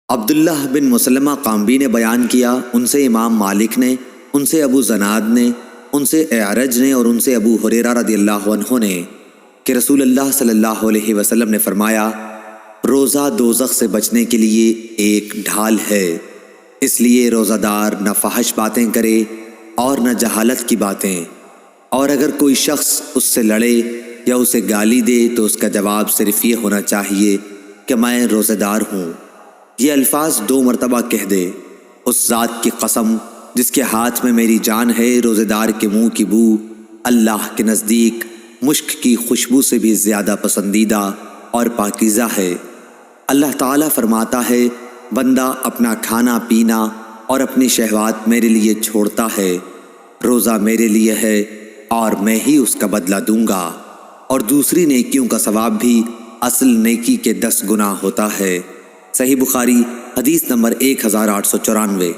عبداللہ بن مسلمہ قامبی نے بیان کیا، ان سے امام مالک نے، ان سے ابو زناد نے، ان سے اعرج نے اور ان سے ابو ہریرہ رضی اللہ عنہ نے کہ رسول اللہ صلی اللہ علیہ وسلم نے فرمایا، روزہ دوزخ سے بچنے کے لیے ایک ڈھال ہے، اس لیے روزہ دار نہ فحش باتیں کرے اور نہ جہالت کی باتیں، اور اگر کوئی شخص اس سے لڑے یا اسے گالی دے تو اس کا جواب صرف یہ ہونا چاہیے کہ میں روزہ دار ہوں۔ یہ الفاظ 2 مرتبہ کہہ دے، اس ذات کی قسم جس کے ہاتھ میں میری جان ہے، روزہ دار کے منہ کی بو اللہ کے نزدیک مشک کی خوشبو سے بھی زیادہ پسندیدہ اور پاکیزہ ہے۔ اللہ تعالیٰ فرماتا ہے، بندہ اپنا کھانا پینا اور اپنی شہوات میرے لیے چھوڑتا ہے، روزہ میرے لیے ہے اور میں ہی اس کا بدلہ دوں گا، اور دوسری نیکیوں کا ثواب بھی اصل نیکی کے 10 گنا ہوتا ہے۔ صحیح بخاری حدیث نمبر 1894۔